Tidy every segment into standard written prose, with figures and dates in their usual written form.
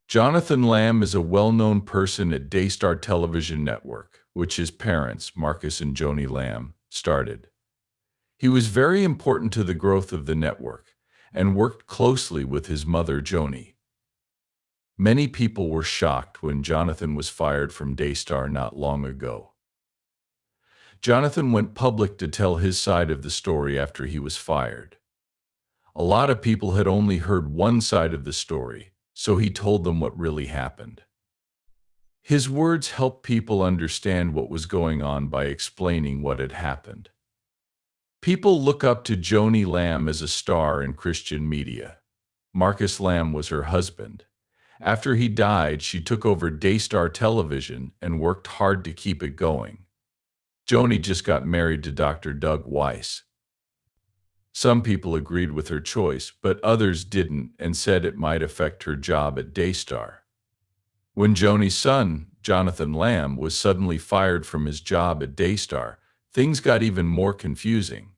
Jonathan Lamb is a well-known person at Daystar Television Network, which his parents, Marcus and Joni Lamb, started. He was very important to the growth of the network and worked closely with his mother, Joni. Many people were shocked when Jonathan was fired from Daystar not long ago. Jonathan went public to tell his side of the story after he was fired. A lot of people had only heard one side of the story, so he told them what really happened. His words helped people understand what was going on by explaining what had happened. People look up to Joni Lamb as a star in Christian media. Marcus Lamb was her husband. After he died, she took over Daystar Television and worked hard to keep it going. Joni just got married to Dr. Doug Weiss. Some people agreed with her choice, but others didn't and said it might affect her job at Daystar. When Joni's son, Jonathan Lamb, was suddenly fired from his job at Daystar, things got even more confusing.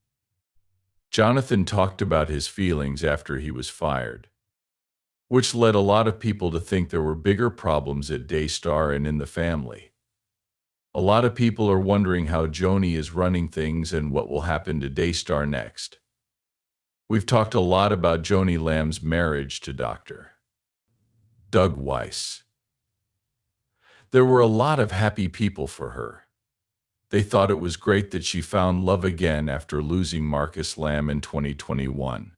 Jonathan talked about his feelings after he was fired, which led a lot of people to think there were bigger problems at Daystar and in the family. A lot of people are wondering how Joni is running things and what will happen to Daystar next. We've talked a lot about Joni Lamb's marriage to Dr. Doug Weiss. There were a lot of happy people for her. They thought it was great that she found love again after losing Marcus Lamb in 2021.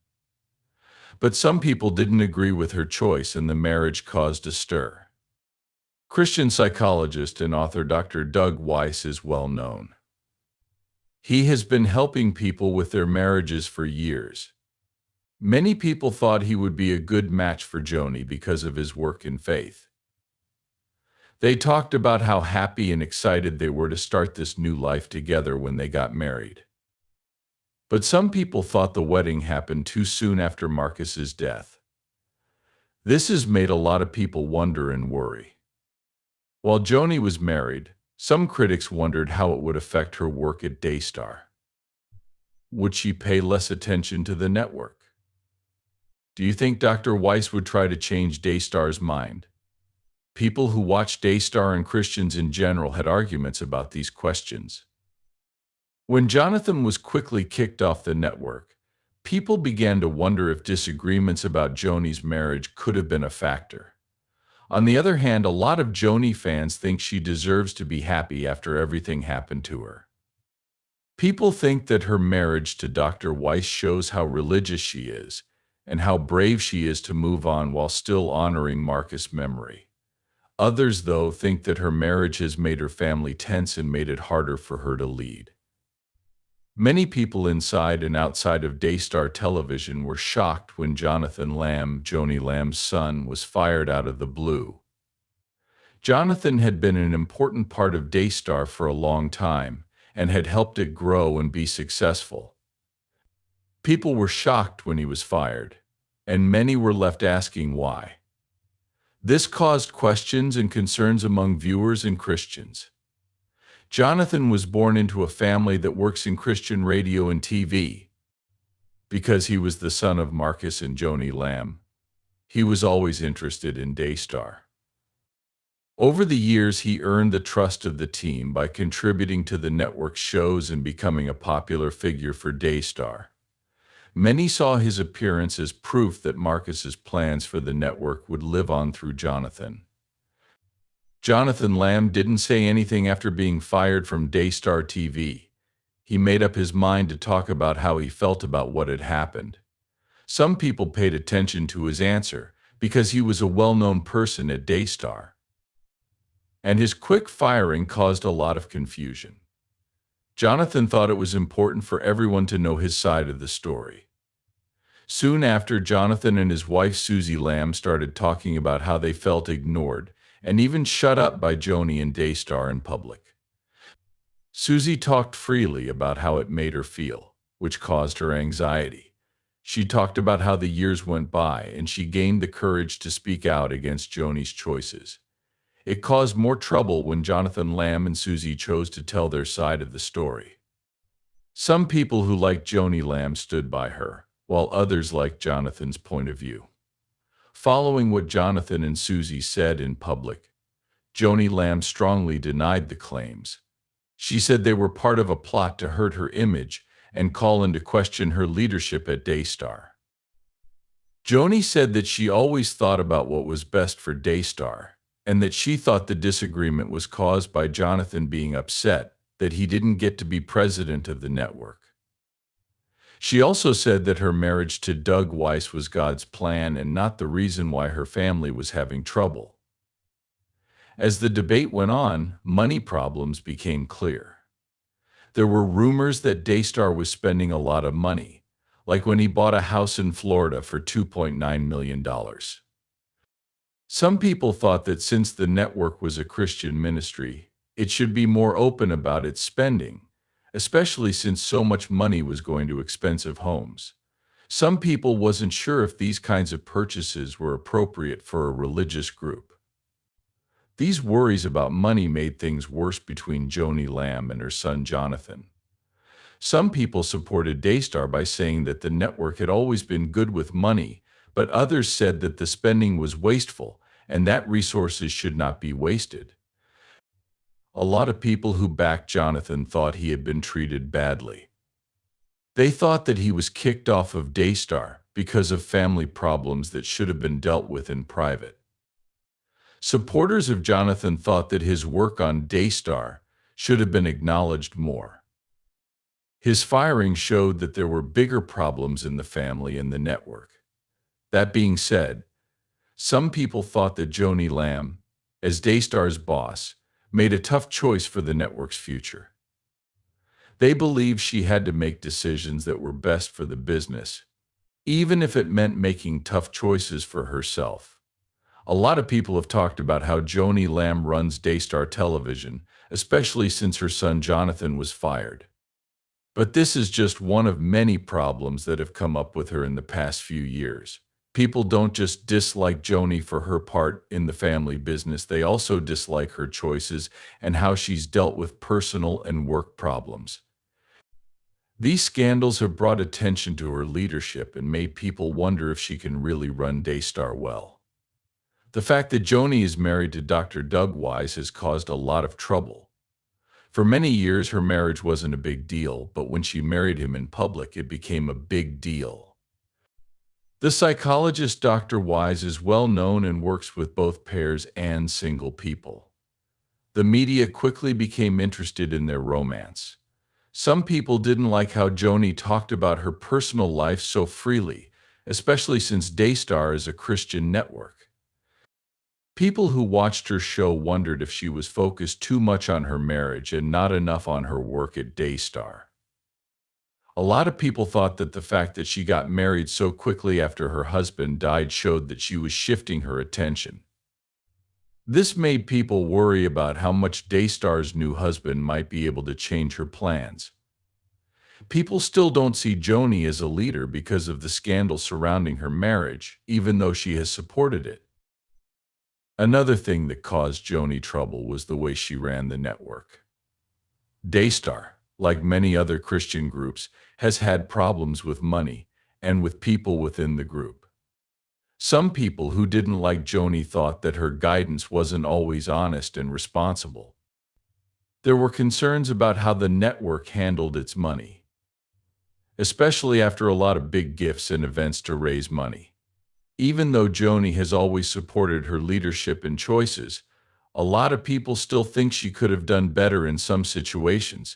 But some people didn't agree with her choice and the marriage caused a stir. Christian psychologist and author Dr. Doug Weiss is well known. He has been helping people with their marriages for years. Many people thought he would be a good match for Joni because of his work in faith. They talked about how happy and excited they were to start this new life together when they got married. But some people thought the wedding happened too soon after Marcus's death. This has made a lot of people wonder and worry. While Joni was married, some critics wondered how it would affect her work at Daystar. Would she pay less attention to the network? Do you think Dr. Weiss would try to change Daystar's mind? People who watch Daystar and Christians in general had arguments about these questions. When Jonathan was quickly kicked off the network, people began to wonder if disagreements about Joni's marriage could have been a factor. On the other hand, a lot of Joni fans think she deserves to be happy after everything happened to her. People think that her marriage to Dr. Weiss shows how religious she is and how brave she is to move on while still honoring Marcus' memory. Others, though, think that her marriage has made her family tense and made it harder for her to lead. Many people inside and outside of Daystar Television were shocked when Jonathan Lamb, Joni Lamb's son, was fired out of the blue. Jonathan had been an important part of Daystar for a long time and had helped it grow and be successful. People were shocked when he was fired, and many were left asking why. This caused questions and concerns among viewers and Christians. Jonathan was born into a family that works in Christian radio and TV. Because he was the son of Marcus and Joni Lamb, he was always interested in Daystar. Over the years, he earned the trust of the team by contributing to the network's shows and becoming a popular figure for Daystar. Many saw his appearance as proof that Marcus's plans for the network would live on through Jonathan. Jonathan Lamb didn't say anything after being fired from Daystar TV. He made up his mind to talk about how he felt about what had happened. Some people paid attention to his answer because he was a well-known person at Daystar. And his quick firing caused a lot of confusion. Jonathan thought it was important for everyone to know his side of the story. Soon after, Jonathan and his wife Susie Lamb started talking about how they felt ignored and even shut up by Joni and Daystar in public. Susie talked freely about how it made her feel, which caused her anxiety. She talked about how the years went by and she gained the courage to speak out against Joni's choices. It caused more trouble when Jonathan Lamb and Susie chose to tell their side of the story. Some people who liked Joni Lamb stood by her, while others liked Jonathan's point of view. Following what Jonathan and Susie said in public, Joni Lamb strongly denied the claims. She said they were part of a plot to hurt her image and call into question her leadership at Daystar. Joni said that she always thought about what was best for Daystar, and that she thought the disagreement was caused by Jonathan being upset that he didn't get to be president of the network. She also said that her marriage to Doug Weiss was God's plan and not the reason why her family was having trouble. As the debate went on, money problems became clear. There were rumors that Daystar was spending a lot of money, like when he bought a house in Florida for $2.9 million. Some people thought that since the network was a Christian ministry, it should be more open about its spending, especially since so much money was going to expensive homes. Some people wasn't sure if these kinds of purchases were appropriate for a religious group. These worries about money made things worse between Joni Lamb and her son Jonathan. Some people supported Daystar by saying that the network had always been good with money, but others said that the spending was wasteful and that resources should not be wasted. A lot of people who backed Jonathan thought he had been treated badly. They thought that he was kicked off of Daystar because of family problems that should have been dealt with in private. Supporters of Jonathan thought that his work on Daystar should have been acknowledged more. His firing showed that there were bigger problems in the family and the network. That being said, some people thought that Joni Lamb, as Daystar's boss, made a tough choice for the network's future. They believed she had to make decisions that were best for the business, even if it meant making tough choices for herself. A lot of people have talked about how Joni Lamb runs Daystar Television, especially since her son Jonathan was fired. But this is just one of many problems that have come up with her in the past few years. People don't just dislike Joni for her part in the family business, they also dislike her choices and how she's dealt with personal and work problems. These scandals have brought attention to her leadership and made people wonder if she can really run Daystar well. The fact that Joni is married to Dr. Doug Weiss has caused a lot of trouble. For many years, her marriage wasn't a big deal, but when she married him in public, it became a big deal. The psychologist Dr. Weiss is well known and works with both pairs and single people. The media quickly became interested in their romance. Some people didn't like how Joni talked about her personal life so freely, especially since Daystar is a Christian network. People who watched her show wondered if she was focused too much on her marriage and not enough on her work at Daystar. A lot of people thought that the fact that she got married so quickly after her husband died showed that she was shifting her attention. This made people worry about how much Daystar's new husband might be able to change her plans. People still don't see Joni as a leader because of the scandal surrounding her marriage, even though she has supported it. Another thing that caused Joni trouble was the way she ran the network. Daystar, like many other Christian groups, has had problems with money and with people within the group. Some people who didn't like Joni thought that her guidance wasn't always honest and responsible. There were concerns about how the network handled its money, especially after a lot of big gifts and events to raise money. Even though Joni has always supported her leadership and choices, a lot of people still think she could have done better in some situations,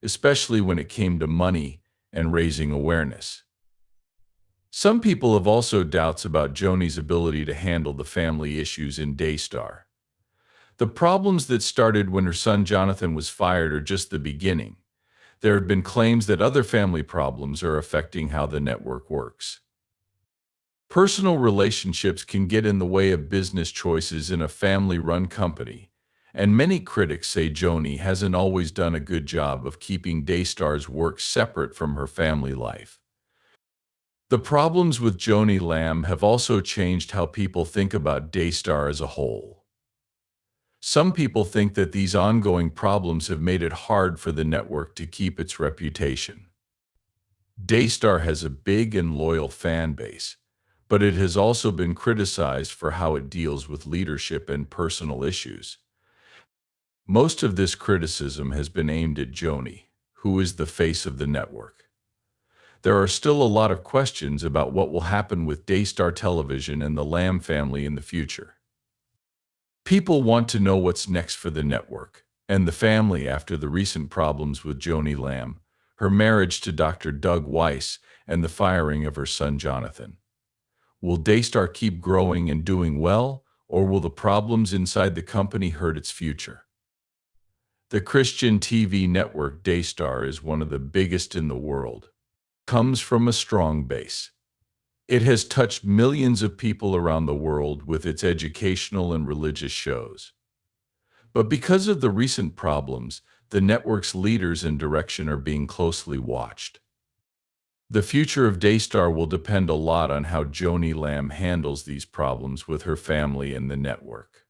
especially when it came to money and raising awareness. Some people have also doubts about Joni's ability to handle the family issues in Daystar. The problems that started when her son Jonathan was fired are just the beginning. There have been claims that other family problems are affecting how the network works. Personal relationships can get in the way of business choices in a family-run company, and many critics say Joni hasn't always done a good job of keeping Daystar's work separate from her family life. The problems with Joni Lamb have also changed how people think about Daystar as a whole. Some people think that these ongoing problems have made it hard for the network to keep its reputation. Daystar has a big and loyal fan base, but it has also been criticized for how it deals with leadership and personal issues. Most of this criticism has been aimed at Joni, who is the face of the network. There are still a lot of questions about what will happen with Daystar Television and the Lamb family in the future. People want to know what's next for the network and the family after the recent problems with Joni Lamb, her marriage to Dr. Doug Weiss, and the firing of her son Jonathan. Will Daystar keep growing and doing well, or will the problems inside the company hurt its future? The Christian TV network Daystar is one of the biggest in the world. Comes from a strong base. It has touched millions of people around the world with its educational and religious shows. But because of the recent problems, the network's leaders and direction are being closely watched. The future of Daystar will depend a lot on how Joni Lamb handles these problems with her family and the network.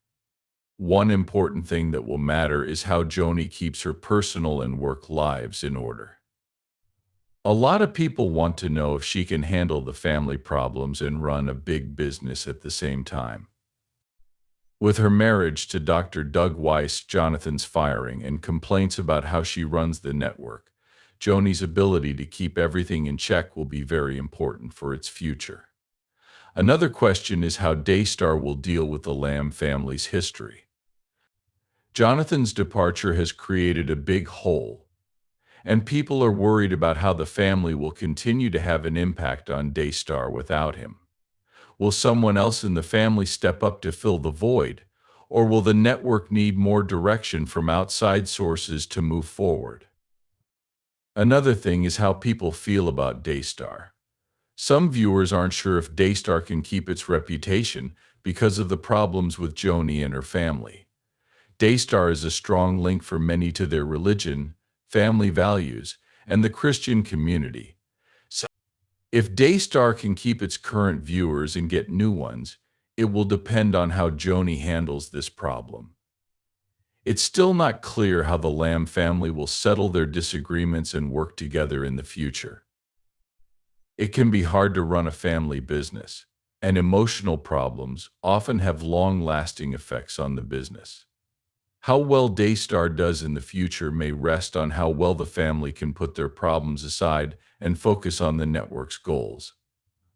One important thing that will matter is how Joni keeps her personal and work lives in order. A lot of people want to know if she can handle the family problems and run a big business at the same time. With her marriage to Dr. Doug Weiss, Jonathan's firing, and complaints about how she runs the network, Joni's ability to keep everything in check will be very important for its future. Another question is how Daystar will deal with the Lamb family's history. Jonathan's departure has created a big hole, and people are worried about how the family will continue to have an impact on Daystar without him. Will someone else in the family step up to fill the void, or will the network need more direction from outside sources to move forward? Another thing is how people feel about Daystar. Some viewers aren't sure if Daystar can keep its reputation because of the problems with Joni and her family. Daystar is a strong link for many to their religion, family values, and the Christian community. So, if Daystar can keep its current viewers and get new ones, it will depend on how Joni handles this problem. It's still not clear how the Lamb family will settle their disagreements and work together in the future. It can be hard to run a family business, and emotional problems often have long-lasting effects on the business. How well Daystar does in the future may rest on how well the family can put their problems aside and focus on the network's goals.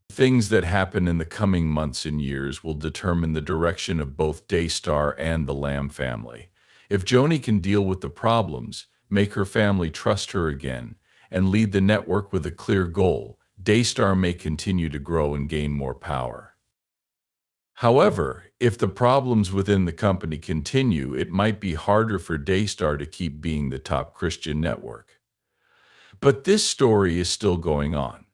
Things that happen in the coming months and years will determine the direction of both Daystar and the Lamb family. If Joni can deal with the problems, make her family trust her again, and lead the network with a clear goal, Daystar may continue to grow and gain more power. However, if the problems within the company continue, it might be harder for Daystar to keep being the top Christian network. But this story is still going on.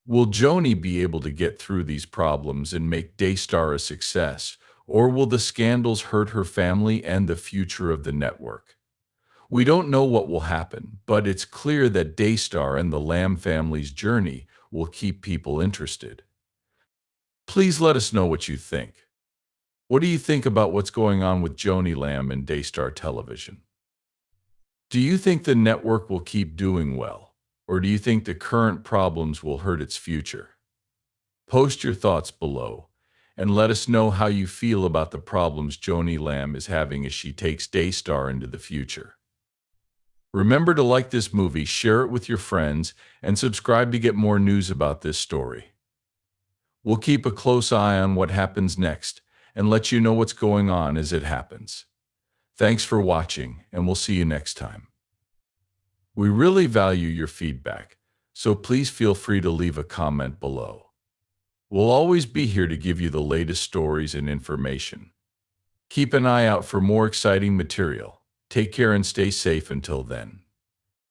Will Joni be able to get through these problems and make Daystar a success, or will the scandals hurt her family and the future of the network? We don't know what will happen, but it's clear that Daystar and the Lamb family's journey will keep people interested. Please let us know what you think. What do you think about what's going on with Joni Lamb and Daystar Television? Do you think the network will keep doing well, or do you think the current problems will hurt its future? Post your thoughts below, and let us know how you feel about the problems Joni Lamb is having as she takes Daystar into the future. Remember to like this movie, share it with your friends, and subscribe to get more news about this story. We'll keep a close eye on what happens next and let you know what's going on as it happens. Thanks for watching, and we'll see you next time. We really value your feedback, so please feel free to leave a comment below. We'll always be here to give you the latest stories and information. Keep an eye out for more exciting material. Take care and stay safe until then.